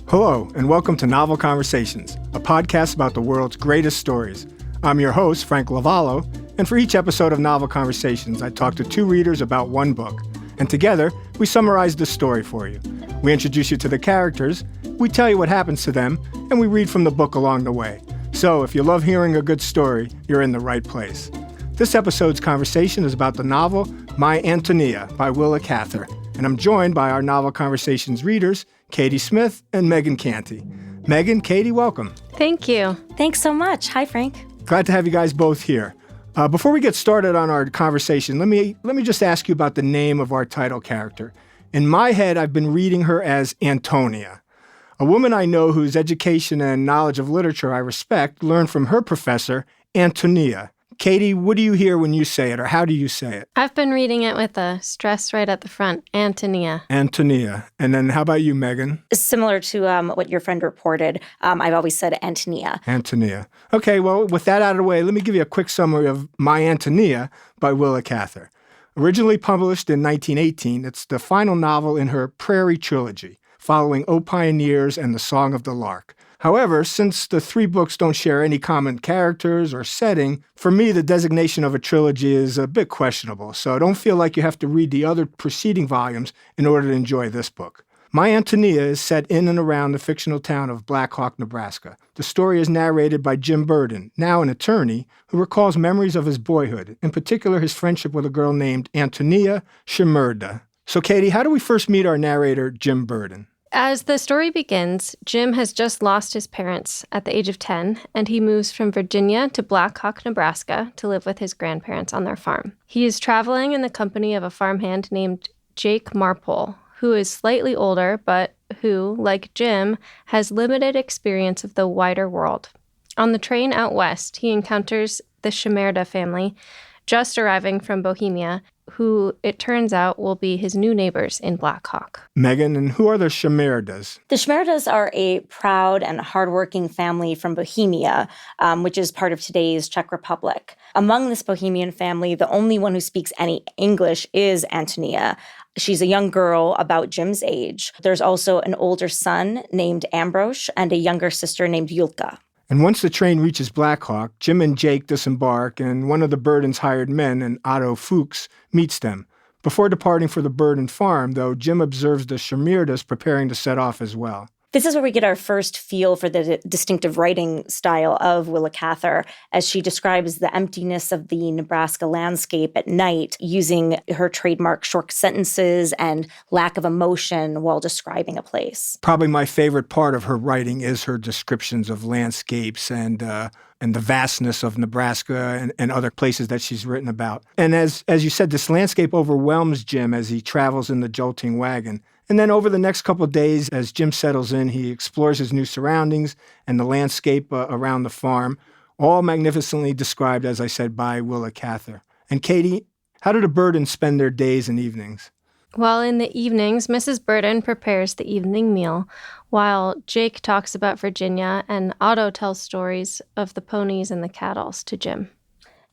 Hello, and welcome to Novel Conversations, a podcast about the world's greatest stories. I'm your host, Frank Lavallo, and for each episode of Novel Conversations, I talk to two readers about one book. And together, we summarize the story for you. We introduce you to the characters, we tell you what happens to them, and we read from the book along the way. So if you love hearing a good story, you're in the right place. This episode's conversation is about the novel My Antonia by Willa Cather, and I'm joined by our Novel Conversations readers, Katie Smith and Megan Canty. Megan, Katie, welcome. Thank you. Thanks so much. Hi, Frank. Glad to have you guys both here. Before we get started on our conversation, let me just ask you about the name of our title character. In my head, I've been reading her as Antonia, a woman I know whose education and knowledge of literature I respect learned from her professor, Antonia. Katie, what do you hear when you say it, or how do you say it? I've been reading it with a stress right at the front, Antonia. Antonia. And then how about you, Megan? Similar to what your friend reported, I've always said Antonia. Antonia. Okay, well, with that out of the way, let me give you a quick summary of My Antonia by Willa Cather. Originally published in 1918, it's the final novel in her Prairie trilogy, following O Pioneers and The Song of the Lark. However, since the three books don't share any common characters or setting, for me, the designation of a trilogy is a bit questionable, so don't feel like you have to read the other preceding volumes in order to enjoy this book. My Antonia is set in and around the fictional town of Blackhawk, Nebraska. The story is narrated by Jim Burden, now an attorney, who recalls memories of his boyhood, in particular his friendship with a girl named Antonia Shimerda. So, Katie, how do we first meet our narrator, Jim Burden? As the story begins, Jim has just lost his parents at the age of 10, and he moves from Virginia to Blackhawk, Nebraska, to live with his grandparents on their farm. He is traveling in the company of a farmhand named Jake Marpole, who is slightly older, but who, like Jim, has limited experience of the wider world. On the train out west, he encounters the Shimerda family, just arriving from Bohemia, who it turns out will be his new neighbors in Blackhawk. Megan, and who are the Shimerdas? The Shimerdas are a proud and hardworking family from Bohemia, which is part of today's Czech Republic. Among this Bohemian family, the only one who speaks any English is Antonia. She's a young girl about Jim's age. There's also an older son named Ambrosch and a younger sister named Yulka. And once the train reaches Blackhawk, Jim and Jake disembark, and one of the Burden's hired men, an Otto Fuchs, meets them. Before departing for the Burden farm, though, Jim observes the Shimerdas preparing to set off as well. This is where we get our first feel for the distinctive writing style of Willa Cather, as she describes the emptiness of the Nebraska landscape at night using her trademark short sentences and lack of emotion while describing a place. Probably my favorite part of her writing is her descriptions of landscapes and the vastness of Nebraska and other places that she's written about. And as you said, this landscape overwhelms Jim as he travels in the jolting wagon. And then over the next couple of days, as Jim settles in, he explores his new surroundings and the landscape around the farm, all magnificently described, as I said, by Willa Cather. And Katie, how do the Burdens spend their days and evenings? Well, in the evenings, Mrs. Burden prepares the evening meal, while Jake talks about Virginia and Otto tells stories of the ponies and the cattle to Jim.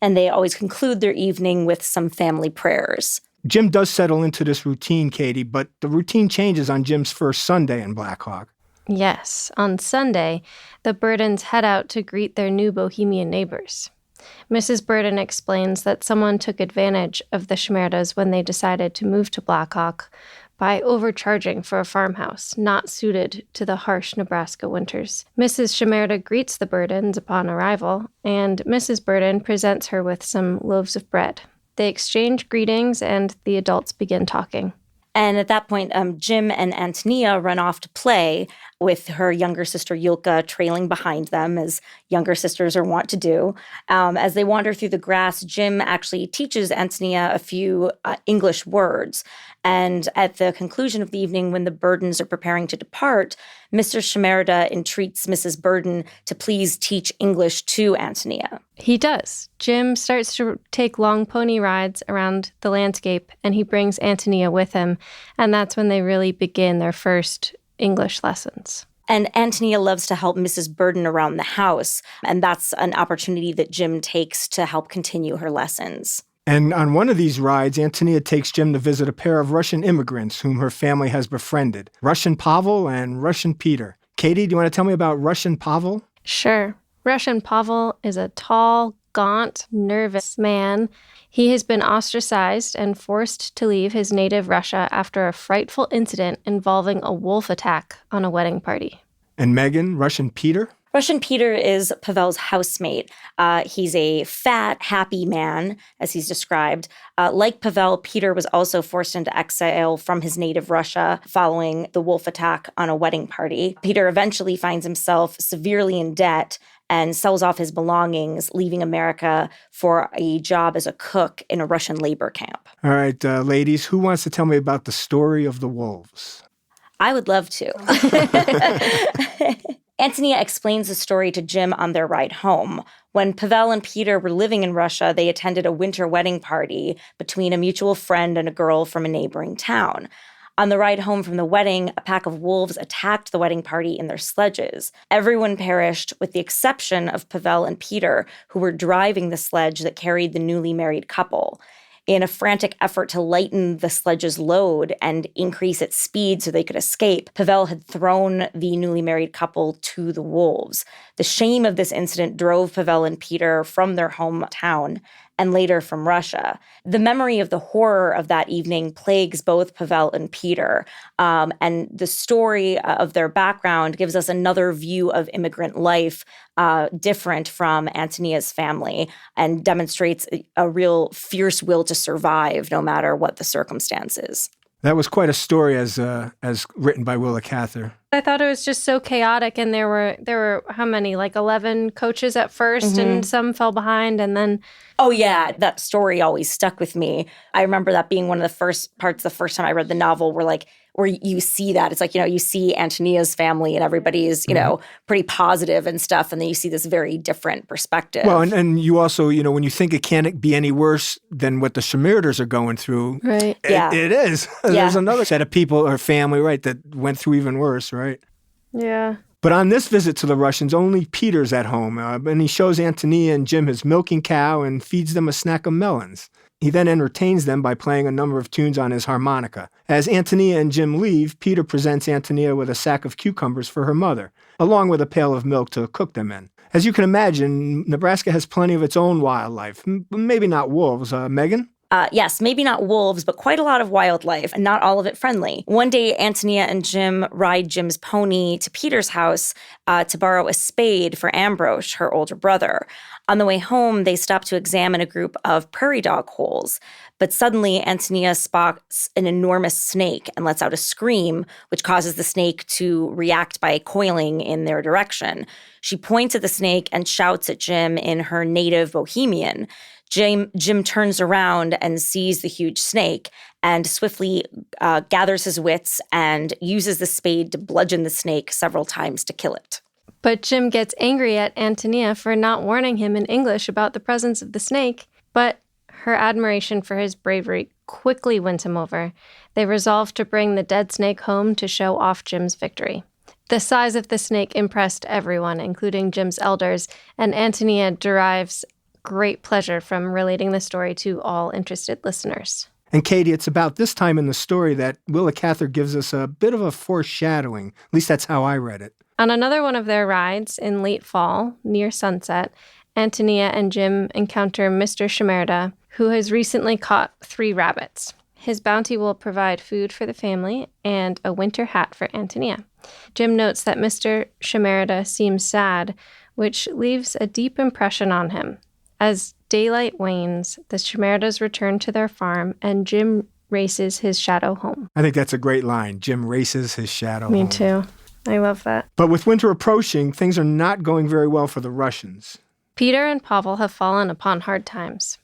And they always conclude their evening with some family prayers. Jim does settle into this routine, Katie, but the routine changes on Jim's first Sunday in Blackhawk. Yes, on Sunday, the Burdens head out to greet their new Bohemian neighbors. Mrs. Burden explains that someone took advantage of the Shimerdas when they decided to move to Blackhawk by overcharging for a farmhouse not suited to the harsh Nebraska winters. Mrs. Shimerda greets the Burdens upon arrival, and Mrs. Burden presents her with some loaves of bread. They exchange greetings, and the adults begin talking. And at that point, Jim and Antonia run off to play, with her younger sister Yulka trailing behind them, as younger sisters are wont to do. As they wander through the grass, Jim actually teaches Antonia a few English words. And at the conclusion of the evening, when the Burdens are preparing to depart, Mr. Shimerda entreats Mrs. Burden to please teach English to Antonia. He does. Jim starts to take long pony rides around the landscape, and he brings Antonia with him. And that's when they really begin their first English lessons. And Antonia loves to help Mrs. Burden around the house, and that's an opportunity that Jim takes to help continue her lessons. And on one of these rides, Antonia takes Jim to visit a pair of Russian immigrants whom her family has befriended, Russian Pavel and Russian Peter. Katie, do you want to tell me about Russian Pavel? Sure. Russian Pavel is a tall, gaunt, nervous man. He has been ostracized and forced to leave his native Russia after a frightful incident involving a wolf attack on a wedding party. And Megan, Russian Peter? Russian Peter is Pavel's housemate. He's a fat, happy man, as he's described. Like Pavel, Peter was also forced into exile from his native Russia following the wolf attack on a wedding party. Peter eventually finds himself severely in debt and sells off his belongings, leaving America for a job as a cook in a Russian labor camp. All right, ladies, who wants to tell me about the story of the wolves? I would love to. Antonia explains the story to Jim on their ride home. When Pavel and Peter were living in Russia, they attended a winter wedding party between a mutual friend and a girl from a neighboring town. On the ride home from the wedding, a pack of wolves attacked the wedding party in their sledges. Everyone perished with the exception of Pavel and Peter, who were driving the sledge that carried the newly married couple. In a frantic effort to lighten the sledge's load and increase its speed so they could escape, Pavel had thrown the newly married couple to the wolves. The shame of this incident drove Pavel and Peter from their hometown and later from Russia. The memory of the horror of that evening plagues both Pavel and Peter. And the story of their background gives us another view of immigrant life different from Antonia's family and demonstrates a real fierce will to survive no matter what the circumstances. That was quite a story as written by Willa Cather. I thought it was just so chaotic, and there were how many, like 11 coaches at first, and some fell behind, and then... Oh yeah, that story always stuck with me. I remember that being one of the first parts the first time I read the novel where you see that. It's like, you see Antonia's family and everybody is, pretty positive and stuff, and then you see this very different perspective. Well, and you also, when you think it can't be any worse than what the Shimerdas are going through, right? It is. There's another set of people or family, right, that went through even worse, right? Yeah. But on this visit to the Russians, only Peter's at home, and he shows Antonia and Jim his milking cow and feeds them a snack of melons. He then entertains them by playing a number of tunes on his harmonica. As Antonia and Jim leave, Peter presents Antonia with a sack of cucumbers for her mother, along with a pail of milk to cook them in. As you can imagine, Nebraska has plenty of its own wildlife. Maybe not wolves. Megan? Yes, maybe not wolves, but quite a lot of wildlife, and not all of it friendly. One day, Antonia and Jim ride Jim's pony to Peter's house to borrow a spade for Ambrose, her older brother. On the way home, they stop to examine a group of prairie dog holes. But suddenly, Antonia spots an enormous snake and lets out a scream, which causes the snake to react by coiling in their direction. She points at the snake and shouts at Jim in her native bohemian. Jim turns around and sees the huge snake and swiftly gathers his wits and uses the spade to bludgeon the snake several times to kill it. But Jim gets angry at Antonia for not warning him in English about the presence of the snake, but her admiration for his bravery quickly wins him over. They resolve to bring the dead snake home to show off Jim's victory. The size of the snake impressed everyone, including Jim's elders, and Antonia derives great pleasure from relating the story to all interested listeners. And Katie, it's about this time in the story that Willa Cather gives us a bit of a foreshadowing. At least that's how I read it. On another one of their rides in late fall, near sunset, Antonia and Jim encounter Mr. Shimerda, who has recently caught 3 rabbits. His bounty will provide food for the family and a winter hat for Antonia. Jim notes that Mr. Shimerda seems sad, which leaves a deep impression on him. As daylight wanes, the Shimerdas return to their farm, and Jim races his shadow home. I think that's a great line. Jim races his shadow home. Me too. I love that. But with winter approaching, things are not going very well for the Russians. Peter and Pavel have fallen upon hard times.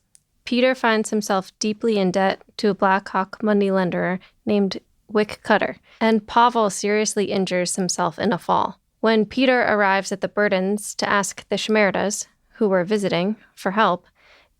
Peter finds himself deeply in debt to a Blackhawk moneylender named Willa Cather, and Pavel seriously injures himself in a fall. When Peter arrives at the Burdens to ask the Shimerdas, who were visiting, for help,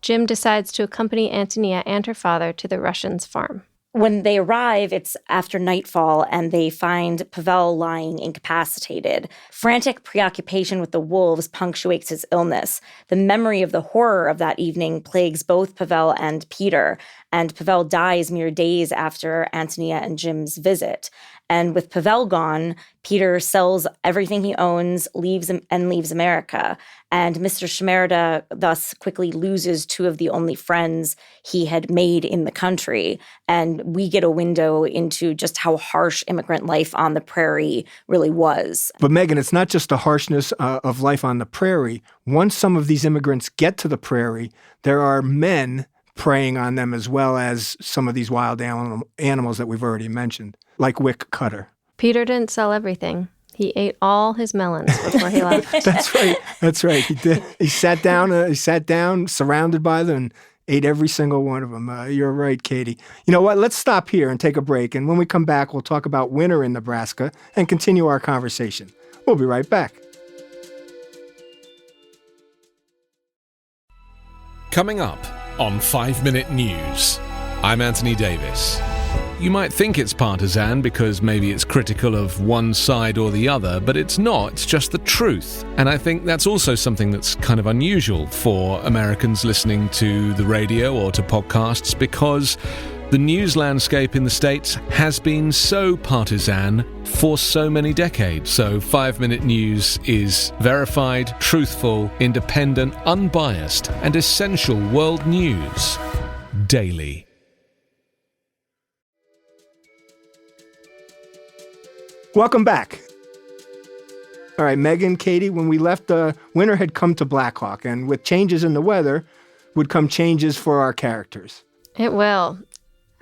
Jim decides to accompany Antonia and her father to the Russians' farm. When they arrive, it's after nightfall, and they find Pavel lying incapacitated. Frantic preoccupation with the wolves punctuates his illness. The memory of the horror of that evening plagues both Pavel and Peter, and Pavel dies mere days after Antonia and Jim's visit. And with Pavel gone, Peter sells everything he owns, leaves America. And Mr. Shimerda thus quickly loses two of the only friends he had made in the country. And we get a window into just how harsh immigrant life on the prairie really was. But Megan, it's not just the harshness of life on the prairie. Once some of these immigrants get to the prairie, there are men preying on them as well as some of these wild animals that we've already mentioned, like Willa Cather. Peter didn't sell everything. He ate all his melons before he left. That's right. He did. He sat down, surrounded by them, and ate every single one of them. You're right, Katie. You know what? Let's stop here and take a break. And when we come back, we'll talk about winter in Nebraska and continue our conversation. We'll be right back. Coming up on 5 Minute News, I'm Anthony Davis. You might think it's partisan because maybe it's critical of one side or the other, but it's not. It's just the truth. And I think that's also something that's kind of unusual for Americans listening to the radio or to podcasts, because the news landscape in the States has been so partisan for so many decades. So 5 Minute News is verified, truthful, independent, unbiased, and essential world news daily. Welcome back. All right, Megan, Katie, when we left, winter had come to Blackhawk, and with changes in the weather would come changes for our characters. It will.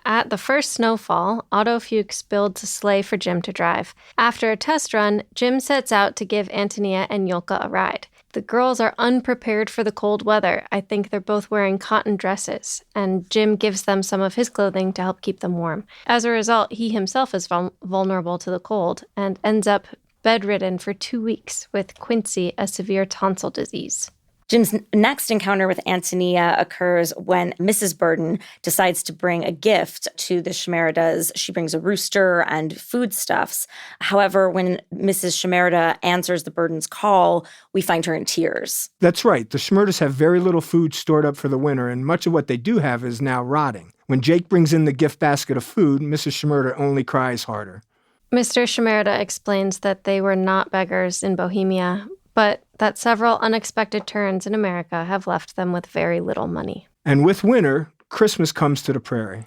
At the first snowfall, Otto Fuchs builds a sleigh for Jim to drive. After a test run, Jim sets out to give Antonia and Yulka a ride. The girls are unprepared for the cold weather. I think they're both wearing cotton dresses, and Jim gives them some of his clothing to help keep them warm. As a result, he himself is vulnerable to the cold and ends up bedridden for 2 weeks with quinsy, a severe tonsil disease. Jim's next encounter with Antonia occurs when Mrs. Burden decides to bring a gift to the Shimerdas. She brings a rooster and foodstuffs. However, when Mrs. Shimerda answers the Burden's call, we find her in tears. That's right. The Shimerdas have very little food stored up for the winter, and much of what they do have is now rotting. When Jake brings in the gift basket of food, Mrs. Shimerda only cries harder. Mr. Shimerda explains that they were not beggars in Bohemia, but that several unexpected turns in America have left them with very little money. And with winter, Christmas comes to the prairie.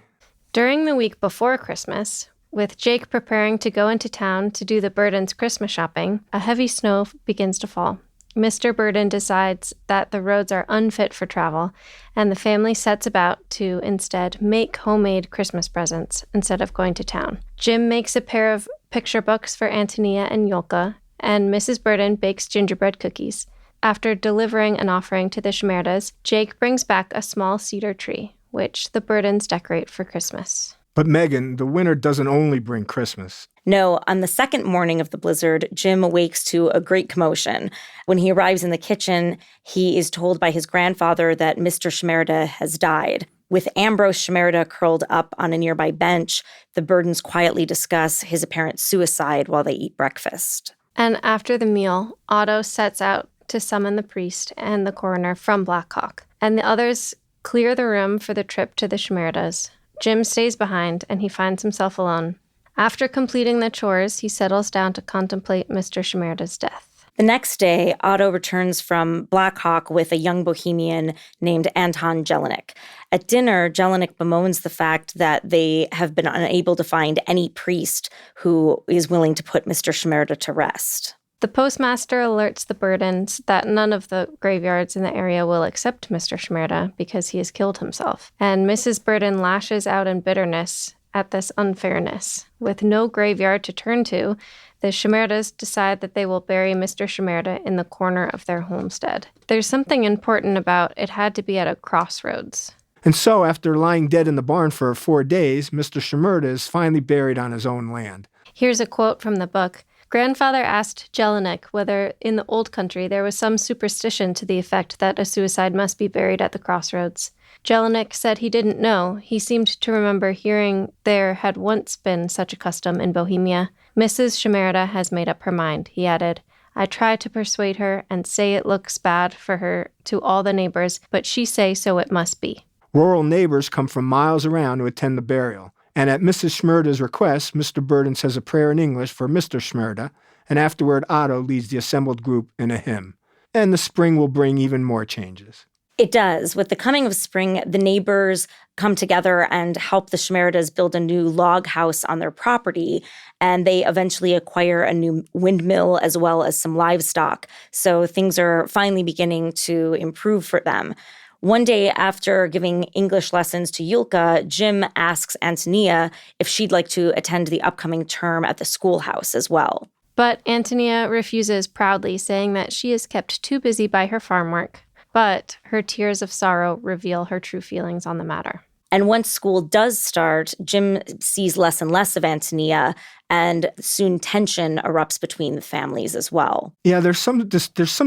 During the week before Christmas, with Jake preparing to go into town to do the Burden's Christmas shopping, a heavy snow begins to fall. Mr. Burden decides that the roads are unfit for travel, and the family sets about to instead make homemade Christmas presents instead of going to town. Jim makes a pair of picture books for Antonia and Yulka, and Mrs. Burden bakes gingerbread cookies. After delivering an offering to the Shimerdas, Jake brings back a small cedar tree, which the Burdens decorate for Christmas. But Megan, the winter doesn't only bring Christmas. No, on the second morning of the blizzard, Jim awakes to a great commotion. When he arrives in the kitchen, he is told by his grandfather that Mr. Shimerda has died. With Ambrose Shimerda curled up on a nearby bench, the Burdens quietly discuss his apparent suicide while they eat breakfast. And after the meal, Otto sets out to summon the priest and the coroner from Blackhawk, and the others clear the room for the trip to the Shimerdas. Jim stays behind, and he finds himself alone. After completing the chores, he settles down to contemplate Mr. Shimerda's death. The next day, Otto returns from Blackhawk with a young bohemian named Anton Jelinek. At dinner, Jelinek bemoans the fact that they have been unable to find any priest who is willing to put Mr. Shimerda to rest. The postmaster alerts the Burdens that none of the graveyards in the area will accept Mr. Shimerda because he has killed himself. And Mrs. Burden lashes out in bitterness at this unfairness. With no graveyard to turn to, the Shimerdas decide that they will bury Mr. Shimerda in the corner of their homestead. There's something important about it had to be at a crossroads. And so, after lying dead in the barn for 4 days, Mr. Shimerda is finally buried on his own land. Here's a quote from the book. Grandfather asked Jelinek whether in the old country there was some superstition to the effect that a suicide must be buried at the crossroads. Jelinek said he didn't know. He seemed to remember hearing there had once been such a custom in Bohemia. Mrs. Shimerda has made up her mind, he added. I try to persuade her and say it looks bad for her to all the neighbors, but she say so it must be. Rural neighbors come from miles around to attend the burial. And at Mrs. Shimerda's request, Mr. Burden says a prayer in English for Mr. Shimerda, and afterward Otto leads the assembled group in a hymn. And the spring will bring even more changes. It does. With the coming of spring, the neighbors come together and help the Shimerdas build a new log house on their property, and they eventually acquire a new windmill as well as some livestock. So things are finally beginning to improve for them. One day after giving English lessons to Yulka, Jim asks Antonia if she'd like to attend the upcoming term at the schoolhouse as well. But Antonia refuses proudly, saying that she is kept too busy by her farm work. But her tears of sorrow reveal her true feelings on the matter. And once school does start, Jim sees less and less of Antonia, and soon tension erupts between the families as well. Yeah, there's some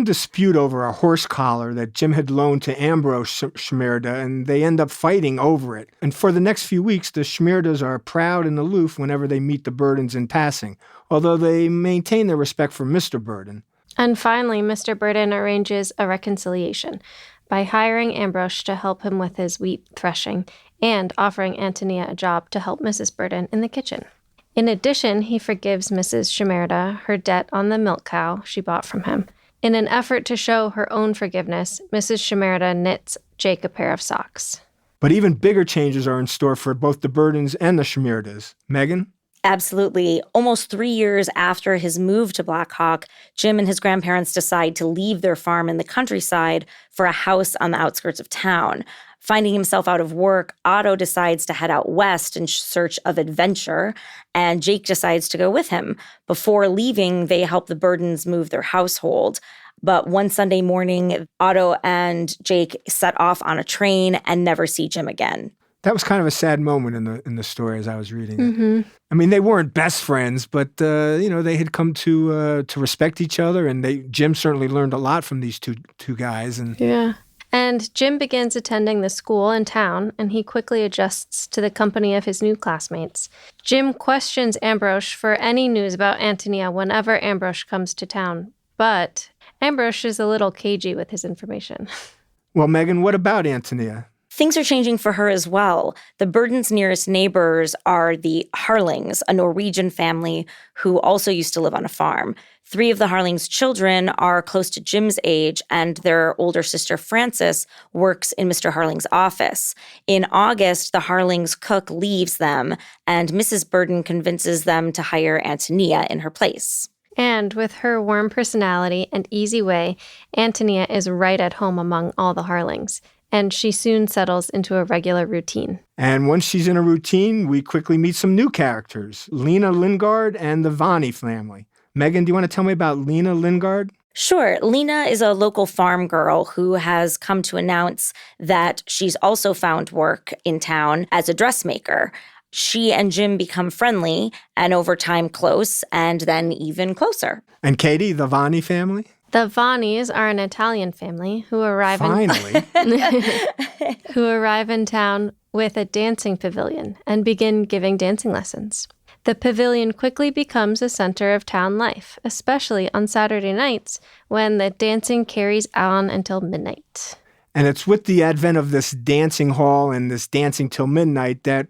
dispute over a horse collar that Jim had loaned to Ambrose Shimerda, and they end up fighting over it. And for the next few weeks, the Shimerdas are proud and aloof whenever they meet the Burdens in passing, although they maintain their respect for Mr. Burden. And finally, Mr. Burden arranges a reconciliation by hiring Ambrose to help him with his wheat threshing and offering Antonia a job to help Mrs. Burden in the kitchen. In addition, he forgives Mrs. Shimerda her debt on the milk cow she bought from him. In an effort to show her own forgiveness, Mrs. Shimerda knits Jake a pair of socks. But even bigger changes are in store for both the Burdens and the Shimerdas. Megan? Absolutely. Almost 3 years after his move to Blackhawk, Jim and his grandparents decide to leave their farm in the countryside for a house on the outskirts of town. Finding himself out of work, Otto decides to head out west in search of adventure, and Jake decides to go with him. Before leaving, they help the Burdens move their household. But one Sunday morning, Otto and Jake set off on a train and never see Jim again. That was kind of a sad moment in the story as I was reading it. Mm-hmm. I mean, they weren't best friends, but they had come to respect each other, and Jim certainly learned a lot from these two guys. And yeah. And Jim begins attending the school in town, and he quickly adjusts to the company of his new classmates. Jim questions Ambrose for any news about Antonia whenever Ambrose comes to town, but Ambrose is a little cagey with his information. Well, Megan, what about Antonia? Things are changing for her as well. The Burden's nearest neighbors are the Harlings, a Norwegian family who also used to live on a farm. 3 of the Harlings' children are close to Jim's age, and their older sister, Frances, works in Mr. Harling's office. In August, the Harlings' cook leaves them, and Mrs. Burden convinces them to hire Antonia in her place. And with her warm personality and easy way, Antonia is right at home among all the Harlings. And she soon settles into a regular routine. And once she's in a routine, we quickly meet some new characters, Lena Lingard and the Vani family. Megan, do you want to tell me about Lena Lingard? Sure. Lena is a local farm girl who has come to announce that she's also found work in town as a dressmaker. She and Jim become friendly and over time close, and then even closer. And Katie, the Vani family? The Vanis are an Italian family who arrive in town with a dancing pavilion and begin giving dancing lessons. The pavilion quickly becomes a center of town life, especially on Saturday nights when the dancing carries on until midnight. And it's with the advent of this dancing hall and this dancing till midnight that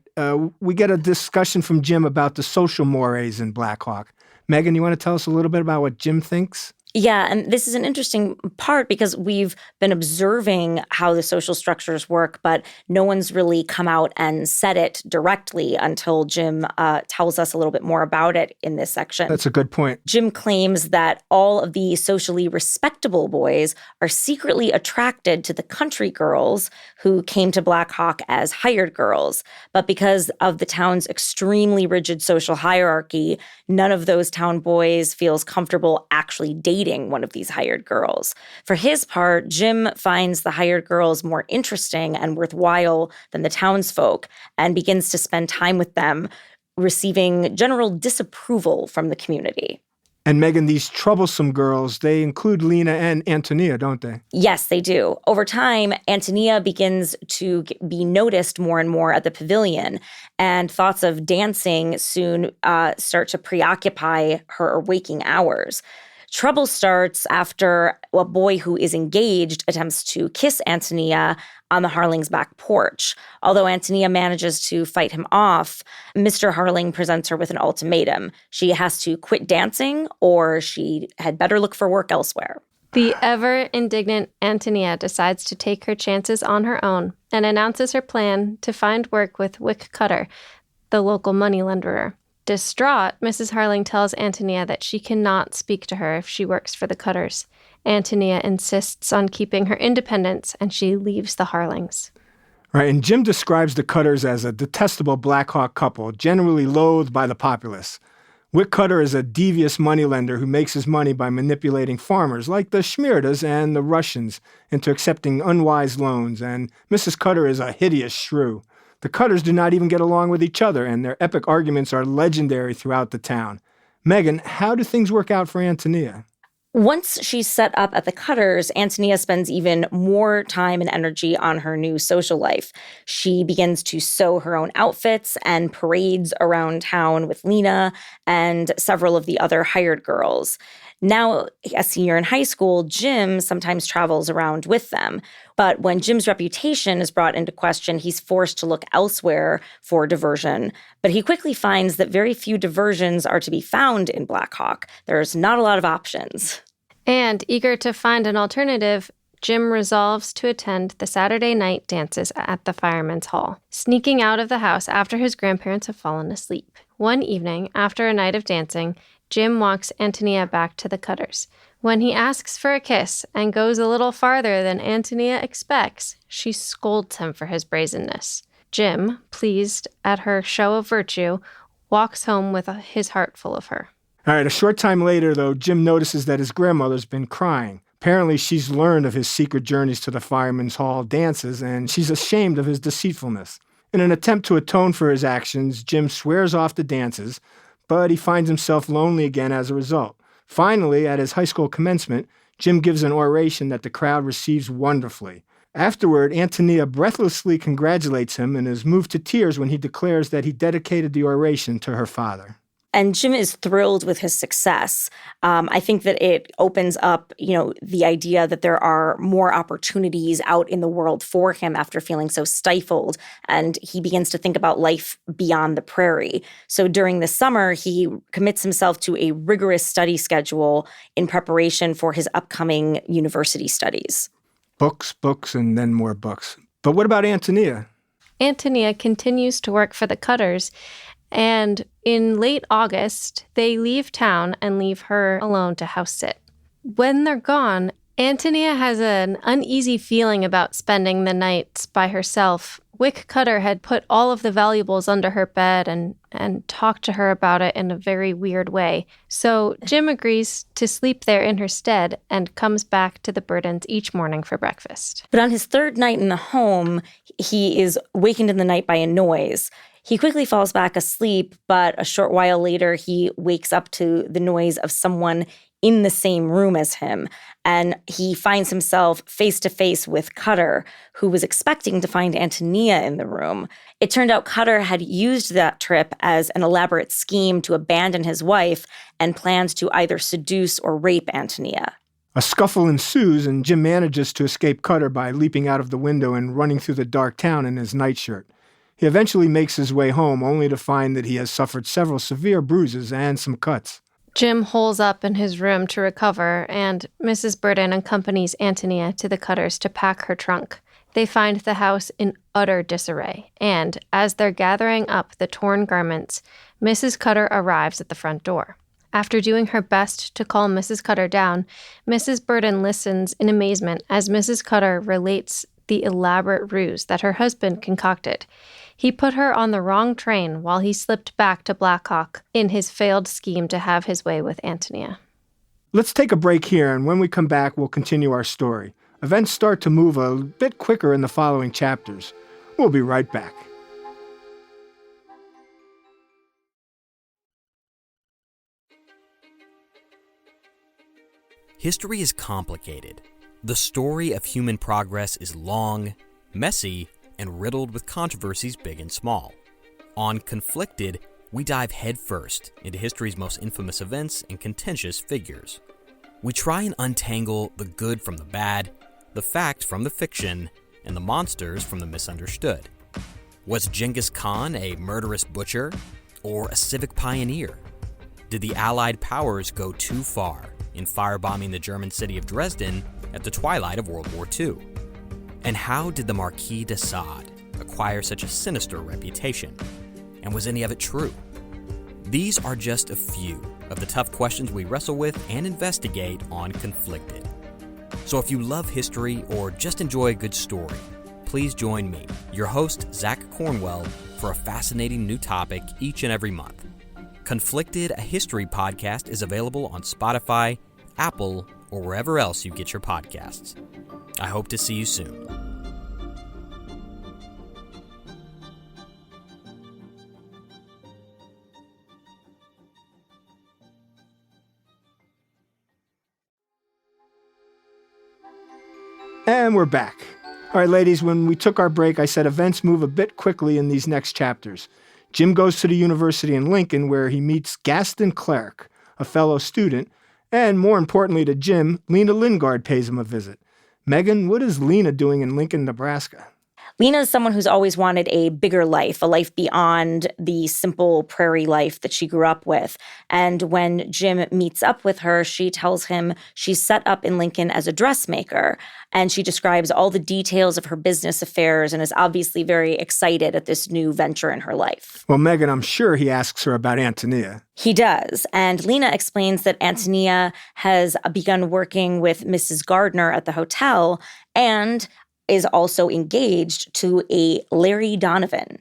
we get a discussion from Jim about the social mores in Blackhawk. Megan, you want to tell us a little bit about what Jim thinks? Yeah, and this is an interesting part because we've been observing how the social structures work, but no one's really come out and said it directly until Jim tells us a little bit more about it in this section. That's a good point. Jim claims that all of the socially respectable boys are secretly attracted to the country girls who came to Blackhawk as hired girls. But because of the town's extremely rigid social hierarchy, none of those town boys feels comfortable actually dating one of these hired girls. For his part, Jim finds the hired girls more interesting and worthwhile than the townsfolk and begins to spend time with them, receiving general disapproval from the community. And Megan, these troublesome girls, they include Lena and Antonia, don't they? Yes, they do. Over time, Antonia begins to be noticed more and more at the pavilion, and thoughts of dancing soon start to preoccupy her waking hours. Trouble starts after a boy who is engaged attempts to kiss Antonia on the Harlings' back porch. Although Antonia manages to fight him off, Mr. Harling presents her with an ultimatum. She has to quit dancing or she had better look for work elsewhere. The ever-indignant Antonia decides to take her chances on her own and announces her plan to find work with Willa Cather, the local moneylenderer. Distraught, Mrs. Harling tells Antonia that she cannot speak to her if she works for the Cathers. Antonia insists on keeping her independence, and she leaves the Harlings. Right, and Jim describes the Cathers as a detestable Blackhawk couple, generally loathed by the populace. Willa Cather is a devious moneylender who makes his money by manipulating farmers like the Shimerdas and the Russians into accepting unwise loans, and Mrs. Cather is a hideous shrew. The Cathers do not even get along with each other, and their epic arguments are legendary throughout the town. Megan, how do things work out for Antonia? Once she's set up at the Cathers, Antonia spends even more time and energy on her new social life. She begins to sew her own outfits and parades around town with Lena and several of the other hired girls. Now, a senior in high school, Jim sometimes travels around with them. But when Jim's reputation is brought into question, he's forced to look elsewhere for diversion. But he quickly finds that very few diversions are to be found in Blackhawk. There's not a lot of options. And eager to find an alternative, Jim resolves to attend the Saturday night dances at the Firemen's Hall, sneaking out of the house after his grandparents have fallen asleep. One evening, after a night of dancing, Jim walks Antonia back to the Cathers. When he asks for a kiss and goes a little farther than Antonia expects, she scolds him for his brazenness. Jim, pleased at her show of virtue, walks home with his heart full of her. All right, a short time later, though, Jim notices that his grandmother's been crying. Apparently, she's learned of his secret journeys to the Firemen's Hall dances, and she's ashamed of his deceitfulness. In an attempt to atone for his actions, Jim swears off the dances, but he finds himself lonely again as a result. Finally, at his high school commencement, Jim gives an oration that the crowd receives wonderfully. Afterward, Antonia breathlessly congratulates him and is moved to tears when he declares that he dedicated the oration to her father. And Jim is thrilled with his success. I think that it opens up, the idea that there are more opportunities out in the world for him after feeling so stifled. And he begins to think about life beyond the prairie. So during the summer, he commits himself to a rigorous study schedule in preparation for his upcoming university studies. Books, and then more books. But what about Antonia? Antonia continues to work for the Cathers, and in late August, they leave town and leave her alone to house sit. When they're gone, Antonia has an uneasy feeling about spending the nights by herself. Willa Cather had put all of the valuables under her bed and talked to her about it in a very weird way. So Jim agrees to sleep there in her stead and comes back to the Burdens each morning for breakfast. But on his third night in the home, he is wakened in the night by a noise. He quickly falls back asleep, but a short while later, he wakes up to the noise of someone in the same room as him. And he finds himself face to face with Cather, who was expecting to find Antonia in the room. It turned out Cather had used that trip as an elaborate scheme to abandon his wife and planned to either seduce or rape Antonia. A scuffle ensues, and Jim manages to escape Cather by leaping out of the window and running through the dark town in his nightshirt. He eventually makes his way home, only to find that he has suffered several severe bruises and some cuts. Jim holes up in his room to recover, and Mrs. Burden accompanies Antonia to the Cathers to pack her trunk. They find the house in utter disarray, and as they're gathering up the torn garments, Mrs. Cather arrives at the front door. After doing her best to calm Mrs. Cather down, Mrs. Burden listens in amazement as Mrs. Cather relates the elaborate ruse that her husband concocted. He put her on the wrong train while he slipped back to Blackhawk in his failed scheme to have his way with Antonia. Let's take a break here, and when we come back, we'll continue our story. Events start to move a bit quicker in the following chapters. We'll be right back. History is complicated. The story of human progress is long, messy, and riddled with controversies big and small. On Conflicted, we dive headfirst into history's most infamous events and contentious figures. We try and untangle the good from the bad, the fact from the fiction, and the monsters from the misunderstood. Was Genghis Khan a murderous butcher or a civic pioneer? Did the Allied powers go too far in firebombing the German city of Dresden at the twilight of World War II? And how did the Marquis de Sade acquire such a sinister reputation? And was any of it true? These are just a few of the tough questions we wrestle with and investigate on Conflicted. So if you love history or just enjoy a good story, please join me, your host, Zach Cornwell, for a fascinating new topic each and every month. Conflicted, a history podcast, is available on Spotify, Apple, or wherever else you get your podcasts. I hope to see you soon. And we're back. All right, ladies, when we took our break, I said events move a bit quickly in these next chapters. Jim goes to the university in Lincoln, where he meets Gaston Clerc, a fellow student, and more importantly to Jim, Lena Lingard pays him a visit. Megan, what is Lena doing in Lincoln, Nebraska? Lena is someone who's always wanted a bigger life, a life beyond the simple prairie life that she grew up with. And when Jim meets up with her, she tells him she's set up in Lincoln as a dressmaker. And she describes all the details of her business affairs and is obviously very excited at this new venture in her life. Well, Megan, I'm sure he asks her about Antonia. He does. And Lena explains that Antonia has begun working with Mrs. Gardner at the hotel and is also engaged to a Larry Donovan.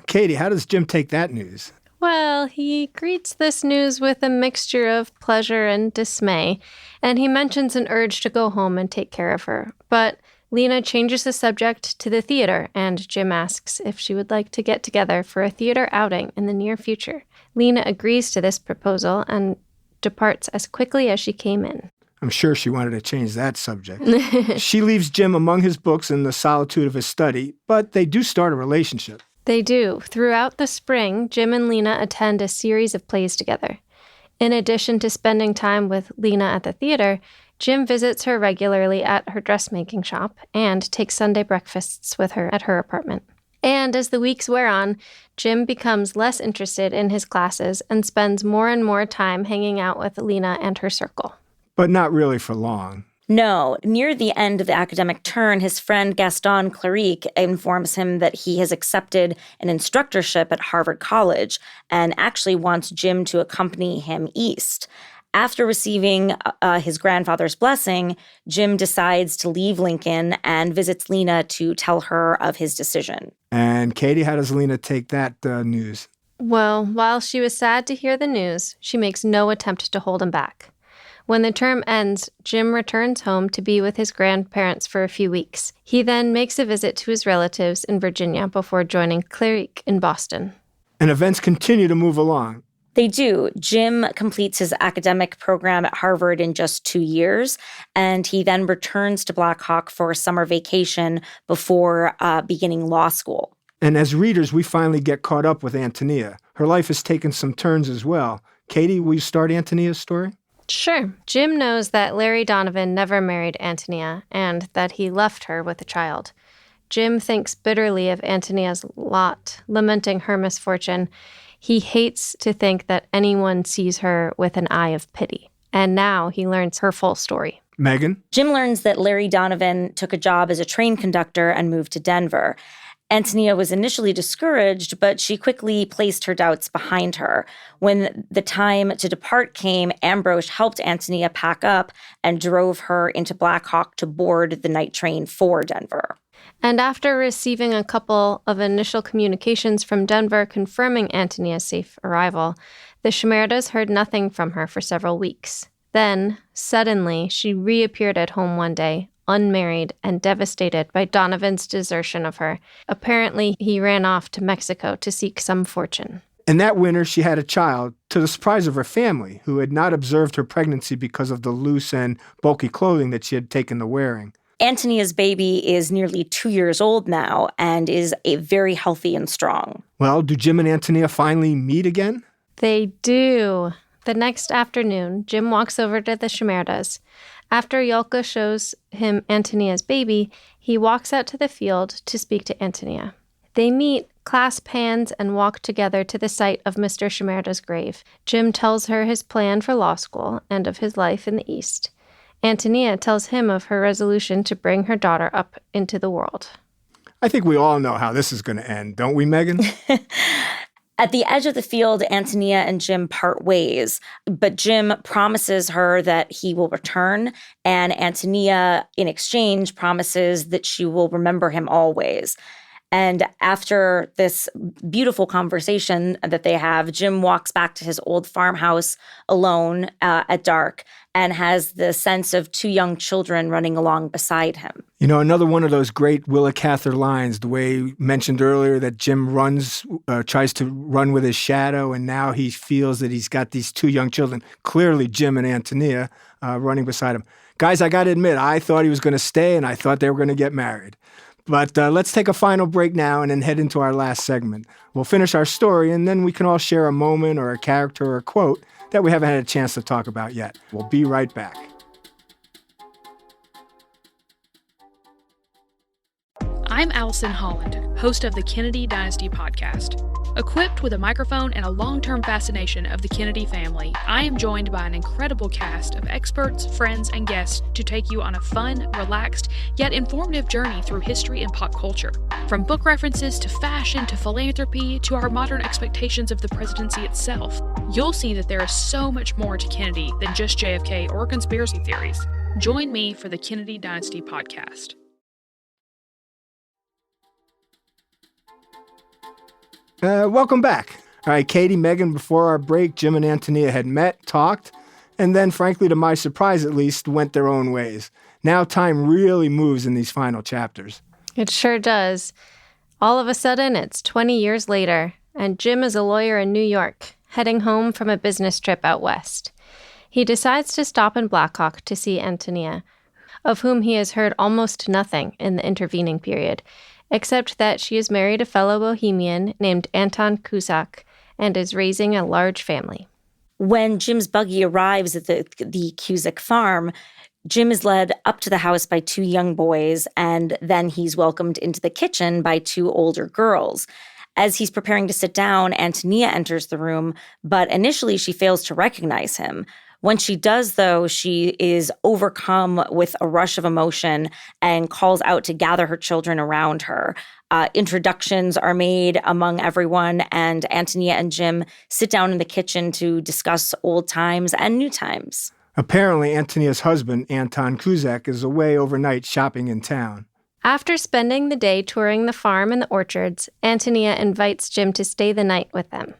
Katie, how does Jim take that news? Well, he greets this news with a mixture of pleasure and dismay, and he mentions an urge to go home and take care of her. But Lena changes the subject to the theater, and Jim asks if she would like to get together for a theater outing in the near future. Lena agrees to this proposal and departs as quickly as she came in. I'm sure she wanted to change that subject. She leaves Jim among his books in the solitude of his study, but they do start a relationship. They do. Throughout the spring, Jim and Lena attend a series of plays together. In addition to spending time with Lena at the theater, Jim visits her regularly at her dressmaking shop and takes Sunday breakfasts with her at her apartment. And as the weeks wear on, Jim becomes less interested in his classes and spends more and more time hanging out with Lena and her circle. But not really for long. No, near the end of the academic turn, his friend Gaston Clerc informs him that he has accepted an instructorship at Harvard College and actually wants Jim to accompany him east. After receiving his grandfather's blessing, Jim decides to leave Lincoln and visits Lena to tell her of his decision. And Katie, how does Lena take that news? Well, while she was sad to hear the news, she makes no attempt to hold him back. When the term ends, Jim returns home to be with his grandparents for a few weeks. He then makes a visit to his relatives in Virginia before joining Clerc in Boston. And events continue to move along. They do. Jim completes his academic program at Harvard in just 2 years, and he then returns to Blackhawk for a summer vacation before beginning law school. And as readers, we finally get caught up with Antonia. Her life has taken some turns as well. Katie, will you start Antonia's story? Sure. Jim knows that Larry Donovan never married Antonia and that he left her with a child. Jim thinks bitterly of Antonia's lot, lamenting her misfortune. He hates to think that anyone sees her with an eye of pity. And now he learns her full story. Megan? Jim learns that Larry Donovan took a job as a train conductor and moved to Denver. Antonia was initially discouraged, but she quickly placed her doubts behind her. When the time to depart came, Ambrose helped Antonia pack up and drove her into Blackhawk to board the night train for Denver. And after receiving a couple of initial communications from Denver confirming Antonia's safe arrival, the Shimerdas heard nothing from her for several weeks. Then, suddenly, she reappeared at home one day, unmarried and devastated by Donovan's desertion of her. Apparently, he ran off to Mexico to seek some fortune. And that winter, she had a child, to the surprise of her family, who had not observed her pregnancy because of the loose and bulky clothing that she had taken to wearing. Antonia's baby is nearly 2 years old now and is very healthy and strong. Well, do Jim and Antonia finally meet again? They do. The next afternoon, Jim walks over to the Shimerdas. After Yulka shows him Antonia's baby, he walks out to the field to speak to Antonia. They meet, clasp hands, and walk together to the site of Mr. Shimerda's grave. Jim tells her his plan for law school and of his life in the East. Antonia tells him of her resolution to bring her daughter up into the world. I think we all know how this is going to end, don't we, Megan? At the edge of the field, Antonia and Jim part ways, but Jim promises her that he will return, and Antonia, in exchange, promises that she will remember him always. And after this beautiful conversation that they have, Jim walks back to his old farmhouse alone at dark and has the sense of two young children running along beside him. You know, another one of those great Willa Cather lines, the way you mentioned earlier that Jim tries to run with his shadow, and now he feels that he's got these two young children, clearly Jim and Antonia, running beside him. Guys, I got to admit, I thought he was going to stay, and I thought they were going to get married. But let's take a final break now and then head into our last segment. We'll finish our story, and then we can all share a moment or a character or a quote that we haven't had a chance to talk about yet. We'll be right back. I'm Allison Holland, host of the Kennedy Dynasty podcast. Equipped with a microphone and a long-term fascination of the Kennedy family, I am joined by an incredible cast of experts, friends, and guests to take you on a fun, relaxed, yet informative journey through history and pop culture. From book references to fashion to philanthropy to our modern expectations of the presidency itself, you'll see that there is so much more to Kennedy than just JFK or conspiracy theories. Join me for the Kennedy Dynasty podcast. Welcome back. All right, Katie, Megan, before our break, Jim and Antonia had met, talked, and then, frankly, to my surprise at least, went their own ways. Now time really moves in these final chapters. It sure does. All of a sudden, it's 20 years later, and Jim is a lawyer in New York, heading home from a business trip out west. He decides to stop in Blackhawk to see Antonia, of whom he has heard almost nothing in the intervening period, except that she has married a fellow bohemian named Anton Cusack and is raising a large family. When Jim's buggy arrives at the Cusack farm, Jim is led up to the house by two young boys, and then he's welcomed into the kitchen by two older girls. As he's preparing to sit down, Antonia enters the room, but initially she fails to recognize him. When she does, though, she is overcome with a rush of emotion and calls out to gather her children around her. Introductions are made among everyone, and Antonia and Jim sit down in the kitchen to discuss old times and new times. Apparently, Antonia's husband, Anton Cusack, is away overnight shopping in town. After spending the day touring the farm and the orchards, Antonia invites Jim to stay the night with them.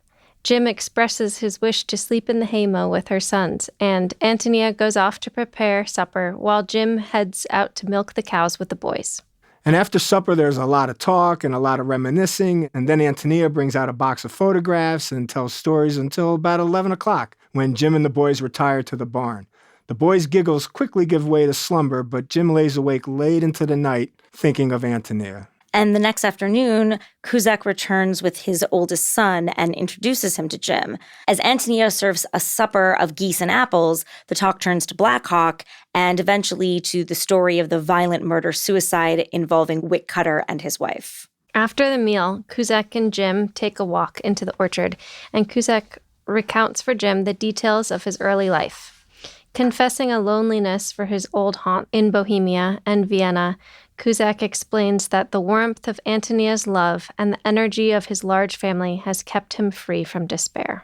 Jim expresses his wish to sleep in the haymow with her sons, and Antonia goes off to prepare supper while Jim heads out to milk the cows with the boys. And after supper, there's a lot of talk and a lot of reminiscing, and then Antonia brings out a box of photographs and tells stories until about 11 o'clock, when Jim and the boys retire to the barn. The boys' giggles quickly give way to slumber, but Jim lays awake late into the night thinking of Antonia. And the next afternoon, Cusack returns with his oldest son and introduces him to Jim. As Antonia serves a supper of geese and apples, the talk turns to Blackhawk and eventually to the story of the violent murder-suicide involving Willa Cather and his wife. After the meal, Cusack and Jim take a walk into the orchard, and Cusack recounts for Jim the details of his early life. Confessing a loneliness for his old haunt in Bohemia and Vienna, Cusack explains that the warmth of Antonia's love and the energy of his large family has kept him free from despair.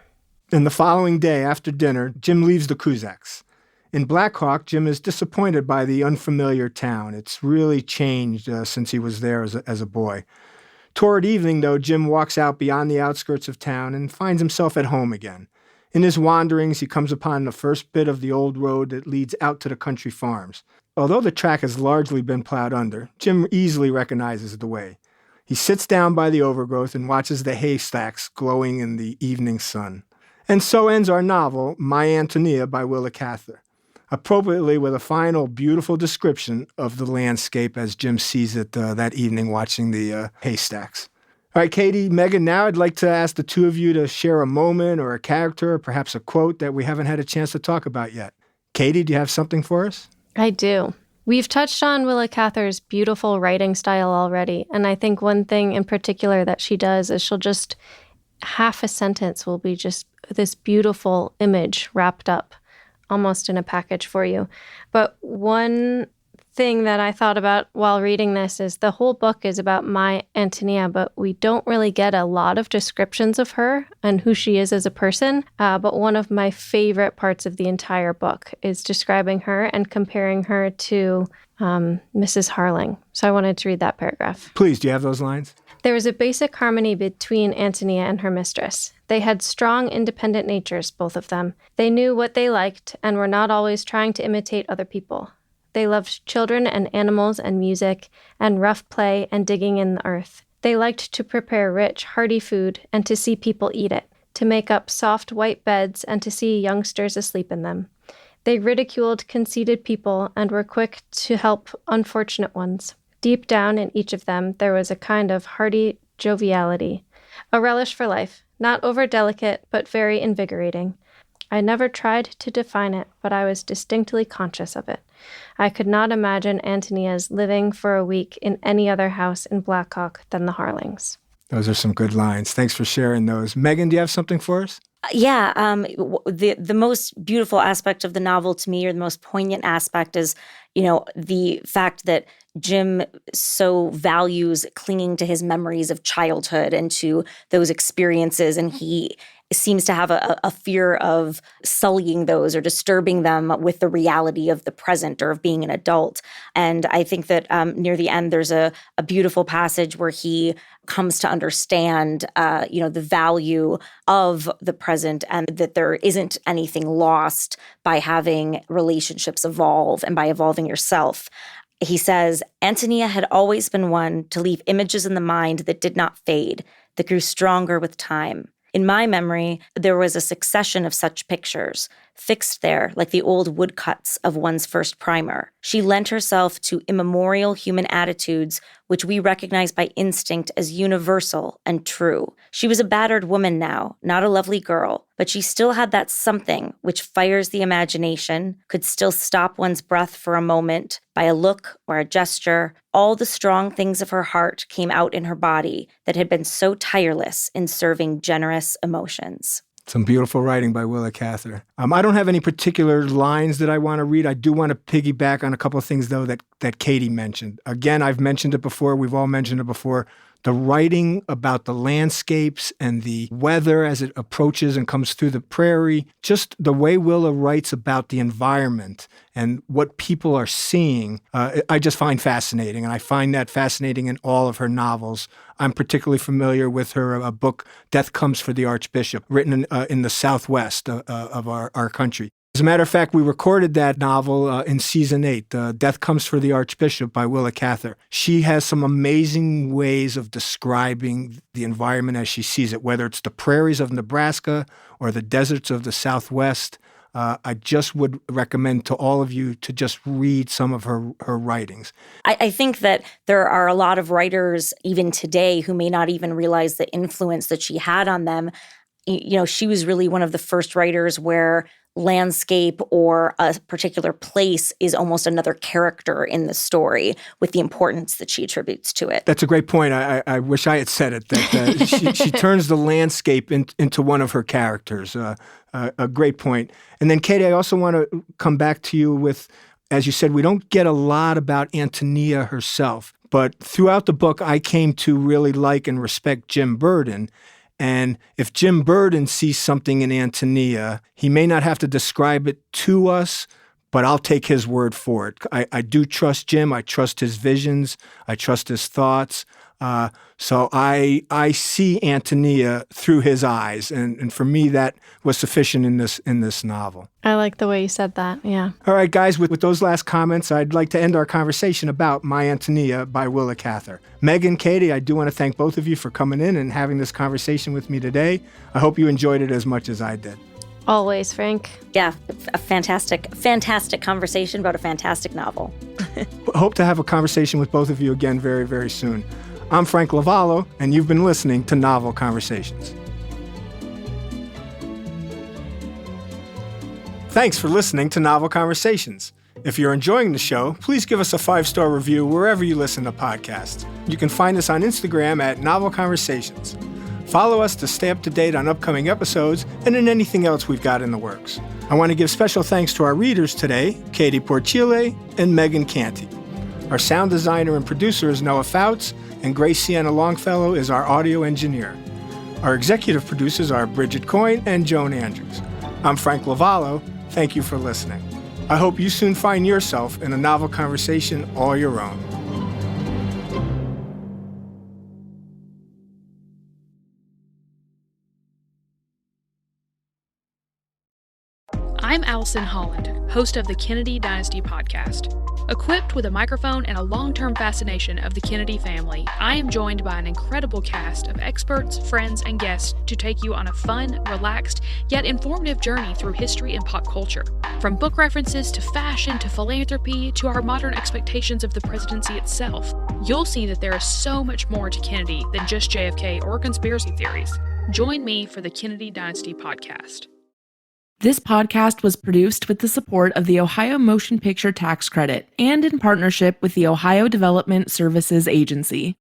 And the following day, after dinner, Jim leaves the Cusacks. In Blackhawk, Jim is disappointed by the unfamiliar town. It's really changed since he was there as a boy. Toward evening, though, Jim walks out beyond the outskirts of town and finds himself at home again. In his wanderings, he comes upon the first bit of the old road that leads out to the country farms. Although the track has largely been plowed under, Jim easily recognizes the way. He sits down by the overgrowth and watches the haystacks glowing in the evening sun. And so ends our novel, My Antonia by Willa Cather, appropriately with a final beautiful description of the landscape as Jim sees it that evening watching the haystacks. All right, Katie, Megan, now I'd like to ask the two of you to share a moment or a character or perhaps a quote that we haven't had a chance to talk about yet. Katie, do you have something for us? I do. We've touched on Willa Cather's beautiful writing style already, and I think one thing in particular that she does is she'll just, half a sentence will be just this beautiful image wrapped up almost in a package for you. But one thing that I thought about while reading this is the whole book is about My Antonia, but we don't really get a lot of descriptions of her and who she is as a person. But one of my favorite parts of the entire book is describing her and comparing her to Mrs. Harling. So I wanted to read that paragraph. Please, do you have those lines? There was a basic harmony between Antonia and her mistress. They had strong, independent natures, both of them. They knew what they liked and were not always trying to imitate other people. They loved children and animals and music and rough play and digging in the earth. They liked to prepare rich, hearty food and to see people eat it, to make up soft white beds and to see youngsters asleep in them. They ridiculed conceited people and were quick to help unfortunate ones. Deep down in each of them, there was a kind of hearty joviality, a relish for life, not over-delicate, but very invigorating. I never tried to define it, but I was distinctly conscious of it. I could not imagine Antonia's living for a week in any other house in Blackhawk than the Harlings. Those are some good lines. Thanks for sharing those. Megan, do you have something for us? Yeah, the most beautiful aspect of the novel to me, or the most poignant aspect, is, the fact that Jim so values clinging to his memories of childhood and to those experiences, and he seems to have a fear of sullying those or disturbing them with the reality of the present or of being an adult. And I think that near the end, there's a beautiful passage where he comes to understand, the value of the present, and that there isn't anything lost by having relationships evolve and by evolving yourself. He says, Antonia had always been one to leave images in the mind that did not fade, that grew stronger with time. In my memory, there was a succession of such pictures, fixed there like the old woodcuts of one's first primer. She lent herself to immemorial human attitudes which we recognize by instinct as universal and true. She was a battered woman now, not a lovely girl, but she still had that something which fires the imagination, could still stop one's breath for a moment by a look or a gesture. All the strong things of her heart came out in her body that had been so tireless in serving generous emotions. Some beautiful writing by Willa Cather. I don't have any particular lines that I want to read. I do want to piggyback on a couple of things, though, that Katie mentioned. Again, I've mentioned it before. We've all mentioned it before. The writing about the landscapes and the weather as it approaches and comes through the prairie, just the way Willa writes about the environment and what people are seeing, I just find fascinating. And I find that fascinating in all of her novels. I'm particularly familiar with her book, Death Comes for the Archbishop, written in the Southwest of our country. As a matter of fact, we recorded that novel in season 8, Death Comes for the Archbishop by Willa Cather. She has some amazing ways of describing the environment as she sees it, whether it's the prairies of Nebraska or the deserts of the Southwest. I just would recommend to all of you to just read some of her writings. I think that there are a lot of writers, even today, who may not even realize the influence that she had on them. She was really one of the first writers where landscape or a particular place is almost another character in the story with the importance that she attributes to it. That's a great point. I wish I had said it, that she turns the landscape into one of her characters. A great point. And then, Katie, I also want to come back to you with, as you said, we don't get a lot about Antonia herself, but throughout the book, I came to really like and respect Jim Burden. And if Jim Burden sees something in Antonia, he may not have to describe it to us, but I'll take his word for it. I do trust Jim. I trust his visions. I trust his thoughts. So I see Antonia through his eyes. And for me, that was sufficient in this novel. I like the way you said that, yeah. All right, guys, with those last comments, I'd like to end our conversation about My Antonia by Willa Cather. Megan, Katie, I do want to thank both of you for coming in and having this conversation with me today. I hope you enjoyed it as much as I did. Always, Frank. Yeah, a fantastic conversation about a fantastic novel. Hope to have a conversation with both of you again very, very soon. I'm Frank Lavallo, and you've been listening to Novel Conversations. Thanks for listening to Novel Conversations. If you're enjoying the show, please give us a 5-star review wherever you listen to podcasts. You can find us on Instagram at Novel Conversations. Follow us to stay up to date on upcoming episodes and in anything else we've got in the works. I want to give special thanks to our readers today, Katie Porchile and Megan Canty. Our sound designer and producer is Noah Fouts, and Grace Sienna Longfellow is our audio engineer. Our executive producers are Bridget Coyne and Joan Andrews. I'm Frank Lavallo. Thank you for listening. I hope you soon find yourself in a novel conversation all your own. I'm Allison Holland, host of the Kennedy Dynasty Podcast. Equipped with a microphone and a long-term fascination of the Kennedy family, I am joined by an incredible cast of experts, friends, and guests to take you on a fun, relaxed, yet informative journey through history and pop culture. From book references to fashion to philanthropy to our modern expectations of the presidency itself, you'll see that there is so much more to Kennedy than just JFK or conspiracy theories. Join me for the Kennedy Dynasty Podcast. This podcast was produced with the support of the Ohio Motion Picture Tax Credit and in partnership with the Ohio Development Services Agency.